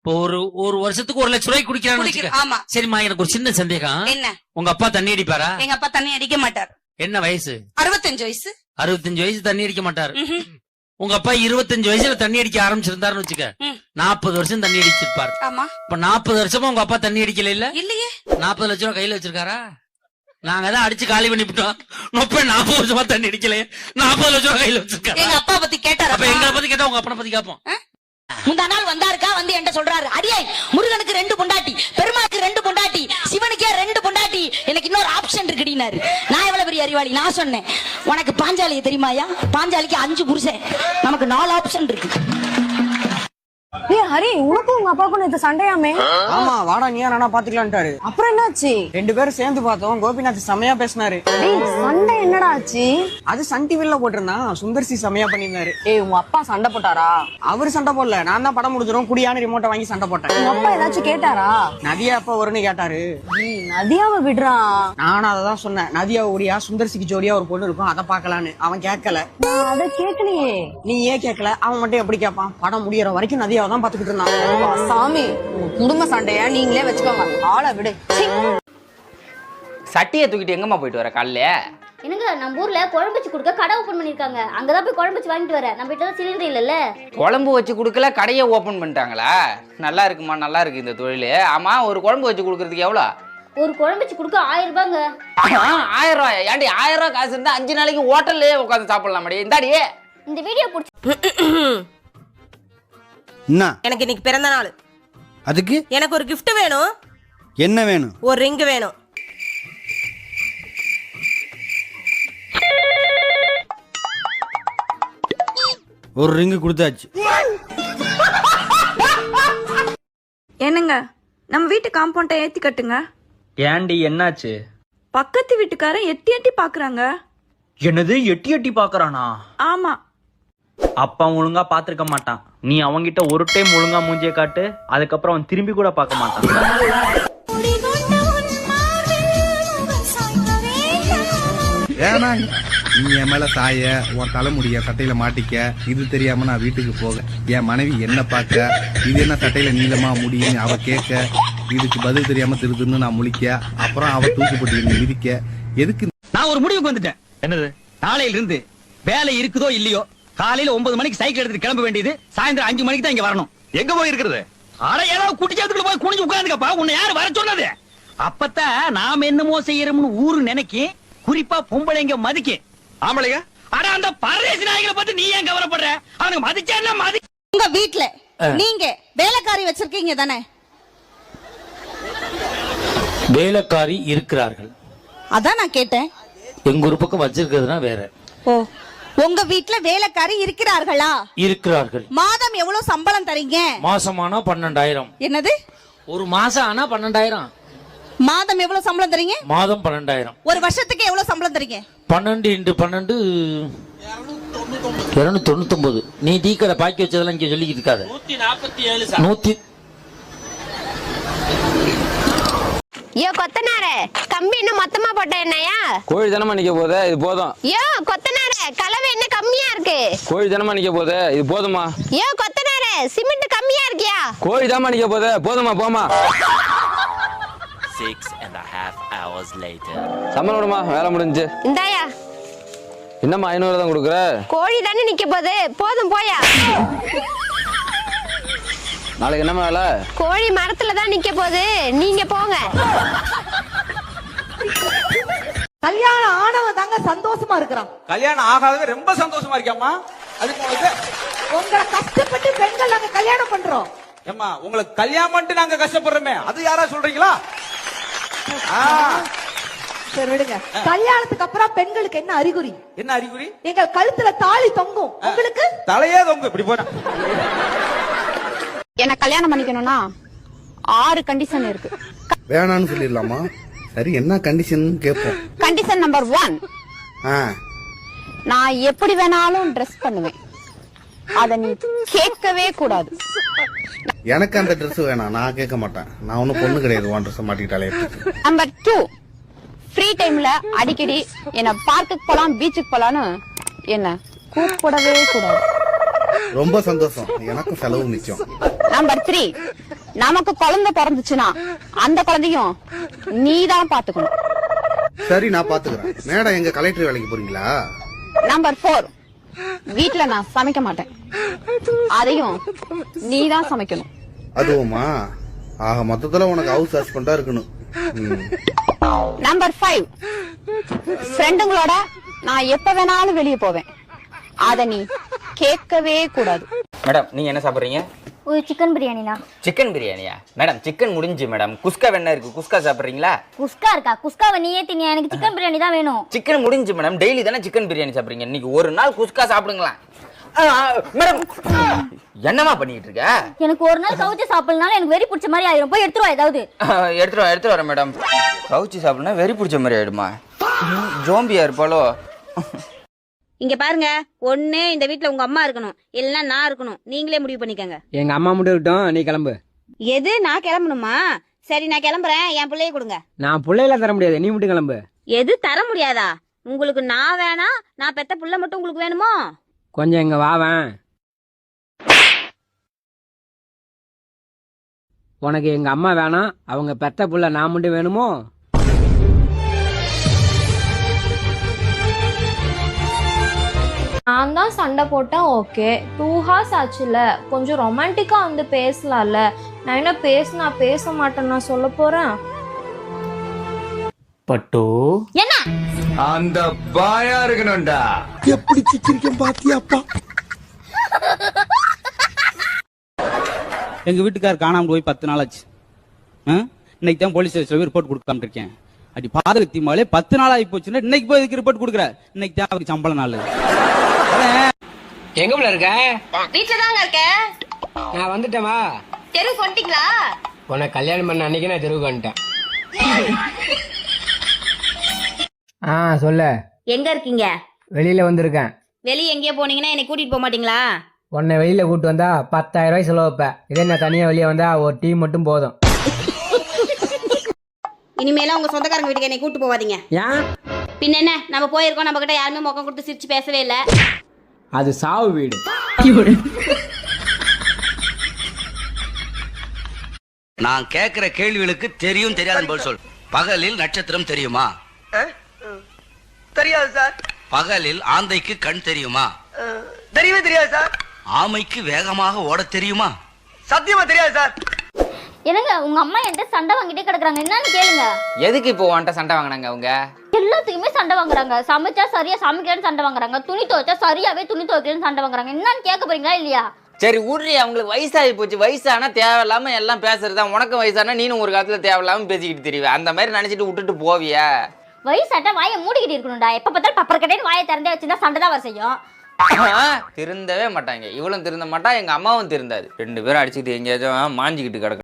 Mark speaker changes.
Speaker 1: இப்போ ஒரு வருஷத்துக்கு 1 லட்சம் ரூபாய்க்கு குடிக்கிறான்னு.
Speaker 2: ஆமா.
Speaker 1: சரிம்மா, எனக்கு ஒரு சின்ன சந்தேகம்.
Speaker 2: என்ன?
Speaker 1: உங்க அப்பா தண்ணி அடிப்பாரா?
Speaker 2: எங்க அப்பா தண்ணி அடிக்க மாட்டார்.
Speaker 1: என்ன வயசு?
Speaker 2: 65 வயசு.
Speaker 1: 65 வயசு தண்ணி அடிக்க மாட்டாரு. உங்க அப்பா 25 வயசுல தண்ணி அடிக்க ஆரம்பிச்சிருந்தாருன்னு வச்சுக்க, 40 வருஷம் தண்ணி அடிச்சிருப்பாரு.
Speaker 2: ஆமா.
Speaker 1: இப்ப 40 வருஷமா உங்க அப்பா தண்ணி அடிக்கல? இல்ல
Speaker 2: இல்லையே.
Speaker 1: 40 லட்சம் ரூபாய் கையில வச்சிருக்காரா? நாங்க தான் அடிச்சு காலி பண்ணிவிட்டோம். 40 வருஷமா தண்ணி அடிக்கல, 40 லட்சம் ரூபாய் கையில வச்சிருக்காரு.
Speaker 2: எங்க அப்பா பத்தி கேட்டாரு.
Speaker 1: அப்ப எங்களை பத்தி கேட்டா உங்க அப்பனை பத்தி கேட்போம்.
Speaker 3: முந்தா நாள் வந்தாருக்கா, வந்து என்கிட்ட சொல்றாரு, அடியே முருகனுக்கு 2 பொண்டாட்டி, பெருமாளுக்கு 2 பொண்டாட்டி, சிவனுக்கே 2 பொண்டாட்டி, எனக்கு இன்னொரு ஆப்ஷன் இருக்குடினாரு. நான் எவ்வளவு பெரிய அறிவாளி. நான் சொன்னேன், உனக்கு பாஞ்சாலியை தெரியுமாயா? பாஞ்சாலிக்கு 5 புருஷன், நமக்கு 4 ஆப்ஷன் இருக்கு.
Speaker 4: ஹரி, உனக்கும் உங்க அப்பாவுக்கும் நேத்து சண்டையாமே?
Speaker 5: ஆமா, வாடா நீயா நானா பாத்துக்கலான்ட்டாரு.
Speaker 4: அப்புறம் என்னாச்சு?
Speaker 5: 2 பேரும் சேர்ந்து பார்த்தோம். கோபிநாத் செமையா பேசினாரு.
Speaker 4: சண்டை என்னடா ஆச்சு?
Speaker 5: அது சன் டிவில போட்டிருந்தான். சுந்தர்சி செமையா பண்ணிருந்தாரு.
Speaker 4: உங்க அப்பா சண்டை போட்டாரா?
Speaker 5: அவரு சண்டை போடல, நான் தான் படம் முடிஞ்சிடும் குடியான ரிமோட்டை வாங்கி சண்டை போட்டேன்.
Speaker 4: உங்க அப்பா ஏதாச்சும் கேட்டாரா?
Speaker 5: நதியா அப்ப வரும்னு கேட்டாரு.
Speaker 4: நதியாவை விடுறான்.
Speaker 5: நானும் அததான் சொன்னேன், நதியா ஓடியா சுந்தர்சிக்கு ஜோடியா ஒரு பொண்ணு இருக்கும், அதை பாக்கலான்னு. அவன் கேட்கல.
Speaker 4: அத கேட்கலையே.
Speaker 5: நீ ஏன் கேட்கல? அவன் மட்டும் எப்படி கேட்பான்? படம் முடியற வரைக்கும் நதியாவை தான் பாத்துக்கிட்டு இருந்தான்.
Speaker 4: சாமி, குடும்ப சண்டைய நீங்களே வச்சுக்கோங்க, ஆளை விடு.
Speaker 6: சட்டியை தூக்கிட்டு எங்கம்மா போயிட்டு வர காலையில?
Speaker 7: என்னங்க, நம்ம ஊர்ல குழம்பு வச்சு கொடுக்க கடை ஓபன் பண்ணிருக்காங்க. அங்கதான் போய் குழம்பு வச்சு வாங்கிட்டு வரேன். நம்ம வீட்டுல சிலிண்டர் இல்லல்ல.
Speaker 6: குழம்பு வச்சு கொடுக்கல, கடையை ஓபன் பண்ணிட்டாங்களா? நல்லா இருக்குமா, நல்லா இருக்கு இந்த தொழில். ஆமா, ஒரு குழம்பு வச்சு கொடுக்கறதுக்கு எவ்வளோ?
Speaker 7: ஒரு குழம்பு வச்சு கொடுக்க 1000 ரூபாங்க.
Speaker 6: 1000 ரூபாய்? ஏன்டி 1000 ரூபாய் காசு இருந்தா 5 நாளைக்கு ஹோட்டல்லே உட்காந்து சாப்பிடலாம். இந்தாடி
Speaker 7: இந்த வீடியோ
Speaker 8: எனக்கு இன்னைக்கு பிறந்த நாள்.
Speaker 9: அதுக்கு
Speaker 8: எனக்கு ஒரு gift வேணும்.
Speaker 9: என்ன வேணும்?
Speaker 8: ஒரு ரிங் வேணும்.
Speaker 9: ஒரு ரிங் கொடுத்தாச்சு.
Speaker 10: என்னங்க, நம்ம வீட்டு காம்பவுண்ட ஏத்தி கட்டுங்க.
Speaker 11: ஏண்டி என்னாச்சு?
Speaker 10: பக்கத்து வீட்டுக்காரன் எட்டி எட்டி பாக்குறாங்க.
Speaker 11: என்னது, எட்டி எட்டி பாக்குறானா?
Speaker 10: ஆமா.
Speaker 11: அப்பா ஒழுங்கா பாத்துருக்க மாட்டான். நீ அவங்கிட்ட ஒரு டைம் ஒழுங்கா மூஞ்சிய காட்டு, அதுக்கப்புறம் அவன் திரும்பி கூட பார்க்க மாட்டான்.
Speaker 12: ஏன்னா நீ என் மேல சாய, உன் தலைமுடிய சட்டையில மாட்டிக்க, இது தெரியாம நான் வீட்டுக்கு போக, என் மனைவி என்ன பார்க்க, இது என்ன சட்டையில நீளமா முடியுன்னு அவ கேட்க, இதுக்கு பதில் தெரியாம திருதுன்னு நான் முழிக்க, அப்புறம் அவ தூக்கு போட்டு மிதிக்க. எதுக்கு?
Speaker 13: நான் ஒரு முடிவுக்கு வந்துட்டேன். என்னது? நாளையில இருந்து வேலை இருக்குதோ இல்லையோ, காலையில 9 மணிக்கு சைக்கிள் எடுத்துட்டு கிளம்ப வேண்டியது, சாயந்தரம் 5 மணிக்கு தான் இங்க வரணும். எங்க போய் இருக்கிறது? அட ஏதாவது குட்டிச்சாத்துக்குள்ள போய் குனிஞ்சு உட்கார்ந்துக்கப்பா. உன்னை யாரு வர சொன்னது? அப்பத்தான் நாம என்னமோ செய்யறோம்னு ஊரு நினைக்கி, குறிப்பா பொம்பளைங்க மதிக்க. ஆம்பளைங்க அட அந்த பரதேசி நாய்களை பத்தி நீ ஏன் கவலைப்படுற? அவனுக்கு மதிச்சா மதி.
Speaker 3: உங்க வீட்ல நீங்க வேலைக்காரி வச்சிருக்கீங்க தானே?
Speaker 1: வேலைக்காரி இருக்கிறார்கள்.
Speaker 3: அதான் நான் கேட்டேன்.
Speaker 1: எங்க ஒரு பக்கம் வச்சிருக்கிறதுனா வேற.
Speaker 3: ஓ, உங்க வீட்ல வேலைக்காரி இருக்கிறார்களா?
Speaker 1: இருக்கிறார்கள்.
Speaker 3: மாதம் எவ்வளவு சம்பளம் தரீங்க?
Speaker 1: மாசமானா 12,000.
Speaker 3: என்னது?
Speaker 1: ஒரு மாசம் ஆனா 12,000.
Speaker 3: மாதம் எவ்வளவு சம்பளம் தரீங்க?
Speaker 1: மாதம் 12,000.
Speaker 3: ஒரு வருஷத்துக்கு எவ்வளவு சம்பளம் தரீங்க?
Speaker 1: 12 × 12 299. நீ டீ கடை பாக்கி வச்சதெல்லாம் இங்க சொல்லிக்கிட்டு இருக்காத. 147.
Speaker 7: யோ கொத்தனாரே, கம்பி என்ன மொத்தமா போட்ட என்னையா?
Speaker 6: கோழி தானமா நிக்க போதே, இது போதும்.
Speaker 7: யோ கொத்தனாரே, கலவை என்ன கம்மியா இருக்கு?
Speaker 6: கோழி தானமா நிக்க போதே, இது போதுமா?
Speaker 7: யோ கொத்தனாரே, சிமெண்ட் கம்மியா இருக்கியா?
Speaker 6: கோழி தானமா நிக்க போதே, போதுமா? போமா.
Speaker 14: 6.5 hours later.
Speaker 6: சம்பளம் விடுமா, வேலை முடிஞ்சு.
Speaker 7: இந்தாயா.
Speaker 6: என்னம்மா 500 தான் கொடுக்குற?
Speaker 7: கோழி தானே நிக்க போகுது, போதும் போயா.
Speaker 6: நாளைக்கு என்ன வேலை?
Speaker 7: கோழி மரத்துல தான் நிக்க போகுது, நீங்க போங்க.
Speaker 3: கல்யாணம் ஆனவன் தாங்க சந்தோஷமா இருக்கிறான்.
Speaker 13: கல்யாணம் ஆகாதவங்க ரொம்ப சந்தோஷமா இருக்காமா? அதுக்கு
Speaker 3: உங்களை கஷ்டப்பட்டு பெண்கள் நாங்க கல்யாணம் பண்றோம்.
Speaker 13: ஏம்மா, உங்களுக்கு கல்யாணம் பண்ணிட்டு நாங்க கஷ்டப்படுறோமே, அது யாரா சொல்றீங்களா?
Speaker 3: சரி விடுங்க. கல்யாணத்துக்கு அப்புறம் பெண்களுக்கு என்ன அறிகுறி?
Speaker 13: என்ன அறிகுறி?
Speaker 3: எங்க கழுத்துல தாலி தொங்கும், உங்களுக்கு
Speaker 13: தலையே தொங்கும். இப்படி போனா
Speaker 10: என்ன கல்யாணம் பண்ணிக்கணும்னா 6 கண்டிஷன் இருக்கு.
Speaker 12: வேணான்னு சொல்லிடலாமா? சரி, என்ன கண்டிஷன் கேட்போம்.
Speaker 10: கண்டிஷன் நம்பர் 1, நான் எப்படி வேணாலும் ட்ரெஸ் பண்ணுவேன், அத நீ கேட்கவே கூடாது.
Speaker 12: எனக்கு அந்த ட்ரெஸ் வேணாம், நான் கேட்க மாட்டேன். நான் ஒன்னும் பொண்ணு கிடையாது, உன் ட்ரெஸ் மாட்டிக்கிட்டாலே.
Speaker 10: நம்பர் 2, ஃப்ரீ டைம்ல அடிக்கடி என்ன பார்க்குக்கு போலாம், பீச்சுக்கு போலான்னு என்ன கூப்பிடவே கூடாது.
Speaker 12: ரொம்ப சந்தோஷம், எனக்கும் செலவு மிச்சம்.
Speaker 10: நம்பர் 3, நமக்கு குழந்தை பிறந்துச்சுன்னா அந்த குழந்தையும் நீதான் பாத்துக்கணும்.
Speaker 12: சரி நான் பாத்துக்கிறேன். மேடம் எங்க கலெக்டர் வேலைக்கு போறீங்களா?
Speaker 10: நம்பர் 4, வீட்டுல நான் சமைக்க மாட்டேன், அதையும் நீதான் சமைக்கணும்.
Speaker 12: அதுவுமா? ஆக மொத்தத்துல உனக்கு ஹவுஸ் ஹஸ்பண்டா இருக்கணும்.
Speaker 10: நம்பர் 5, ஃப்ரெண்டுங்களோட நான் எப்ப வேணாலும் வெளியே போவேன், அத நீ கேட்கவே கூடாது.
Speaker 6: மேடம் நீங்க என்ன சாப்பிடுறீங்க?
Speaker 7: ஒரு சிக்கன் பிரியாணிண்ணா.
Speaker 6: சிக்கன் பிரியாணியா? மேடம் சிக்கன் முடிஞ்சு மேடம். குஸ்கா வேணா இருக்கு, குஸ்கா சாப்பிடுறீங்களா?
Speaker 7: குஸ்கா இருக்கா? குஸ்காவை நீயே தினியா, எனக்கு சிக்கன் பிரியாணி தான் வேணும்.
Speaker 6: சிக்கன் முடிஞ்சு மேடம். டெய்லி தானே சிக்கன் பிரியாணி சாப்பிடுறீங்க, இன்னைக்கு ஒரு நாள் குஸ்கா சாப்பிடுங்களா? மேடம் என்னமா பண்ணிட்டு இருக்க?
Speaker 7: எனக்கு ஒரு நாள் கவுச்சி சாப்பிடனால எனக்கு வெறி பிடிச்ச மாதிரி ஆயிரும். போய் எடுத்துருவா ஏதாவது.
Speaker 6: எடுத்துட்டு வரேன் மேடம். கவுச்சி சாப்பிடனா வெறி பிடிச்ச மாதிரி ஆயிடுமா? ஜோம்பியா இருப்பாளோ?
Speaker 3: இங்க பாருங்க, ஒண்ணு இந்த வீட்ல உங்க அம்மா இருக்கணும், இல்லன்னா நான் இருக்கணும். நீங்களே முடிவு பண்ணிக்கங்க.
Speaker 5: எங்க அம்மா மட்டும் இருக்கட்டும், நீ கிளம்பு.
Speaker 3: எது? நான் கிளம்பணுமா? சரி நான் கிளம்புறேன். என் பிள்ளைய கொடுங்க.
Speaker 5: நான் பிள்ளையில தர முடியாது, நீ மட்டும் கிளம்பு.
Speaker 3: எது தர முடியாதா? உங்களுக்கு நான் வேணா, நான் பெத்த புள்ள மட்டும் உங்களுக்கு வேணுமோ?
Speaker 5: கொஞ்சம் இங்க வாவேன். உனக்கு எங்க அம்மா வேணாம், அவங்க பெத்த புள்ள நான் மட்டும் வேணுமோ?
Speaker 10: நான் தான் சண்டை போட்டேன், ஓகே. 2 hours ஆச்சுல, கொஞ்சம் ரொமான்டிக்கா வந்து பேசலாம்ல. நான் என்ன பேச மாட்டேன்னு சொல்ல போறேன்.
Speaker 11: பட்டு
Speaker 3: என்ன
Speaker 13: அந்த பாயா இருக்கணும்டா.
Speaker 12: எப்படி சிக்கிரிக்கம் பாத்தியாப்பா?
Speaker 9: எங்க வீட்டுக்கார் காணாம போய் 10 நாள் ஆச்சு. இன்னைக்கு தான் போலீஸ் ஸ்டேஷன்ல ரிப்போர்ட் கொடுக்காம இருக்கேன். அடி பாதகத்தி மாலே 10 நாள் ஆகி போச்சுன்னா இன்னைக்கு போய் இதுக்கு ரிப்போர்ட் கொடுக்குற. இன்னைக்கு தான் அவருக்கு சம்பள நாள்.
Speaker 5: எங்க உள்ள இருக்க?
Speaker 3: வீட்டுல தாங்க இருக்க.
Speaker 5: நான் வந்துட்டேமா?
Speaker 3: தெருவுக்கு வந்துட்டீங்களா?
Speaker 5: உனக்கு கல்யாணம் பண்ண அன்னைக்கு நான் தெருவுக்கு வந்துட்டேன். சொல்ல.
Speaker 3: எங்க இருக்கீங்க?
Speaker 5: வெளியில வந்திருக்கேன்.
Speaker 3: வெளியே எங்கேயோ போனீங்கன்னா என்னை கூட்டிட்டு போக மாட்டீங்களா?
Speaker 5: உன்னை வெளியில கூட்டு வந்தா 10,000 ரூபாய் செலவு வைப்பேன். இதே நான் தனியா வெளியே வந்தா ஒரு டீ மட்டும் போதும்.
Speaker 3: இனிமேலாம் உங்க சொந்தக்காரங்க வீட்டுக்கு என்னை கூட்டு போவாதீங்க.
Speaker 5: ஏன்?
Speaker 3: பின்ன என்ன, நம்ம போயிருக்கோம், நம்ம கிட்ட யாருமே முகம் கொடுத்து சிரிச்சு பேசவே இல்ல.
Speaker 5: அது சாவு வீடு.
Speaker 1: நான் கேக்குற கேள்விகளுக்கு தெரியும் தெரியாதுன்னு போல் சொல். பகலில் நட்சத்திரம் தெரியுமா?
Speaker 5: தெரியாது சார்.
Speaker 1: பகலில் ஆந்தைக்கு கண் தெரியுமா?
Speaker 5: தெரியவே தெரியாது சார்.
Speaker 1: ஆமைக்கு வேகமாக ஓட தெரியுமா?
Speaker 5: சத்தியமா தெரியாது சார்.
Speaker 7: என்னங்க உங்க அம்மா என்கிட்ட சண்டை வாங்கிட்டே கிடக்குறாங்க, என்னன்னு கேளுங்க.
Speaker 6: எதுக்கு இப்போ உன்கிட்ட சண்டை வாங்கினாங்க அவங்க?
Speaker 7: எல்லாத்துக்குமே சண்டை வாங்குறாங்க. சமைச்சா சரியா சமைக்கலன்னு சண்டை வாங்குறாங்க, துணி துவைச்சா சரியாவே துணி துவைக்கலன்னு சண்டை வாங்குறாங்க. என்னன்னு கேட்க போறீங்களா இல்லையா?
Speaker 6: சரி ஊர்லி, அவங்களுக்கு வயசாகி போச்சு. வயசானா தேவையில்லாம எல்லாம் பேசுறதுதான். உனக்கு வயசானா நீனும் ஒரு காலத்துல தேவையில்லாம பேசிக்கிட்டு தெரியுவ. அந்த மாதிரி நினைச்சிட்டு விட்டுட்டு போவியா?
Speaker 7: வயசாட்டா வாயை மூடிக்கிட்டு இருக்கணும்டா. எப்ப பார்த்தாலும் பப்பர் கட்டைன்னு வாயை திறந்தே வச்சிருந்தா சண்டை தான் வர செய்யும்.
Speaker 6: திருந்தவே மாட்டாங்க. இவளும் திருந்த மாட்டா, எங்க அம்மாவும் திருந்தாது. 2 பேரும் அடிச்சுக்கிட்டு எங்கேயாச்சும் மாஞ்சிக்கிட்டு கிடக்கும்.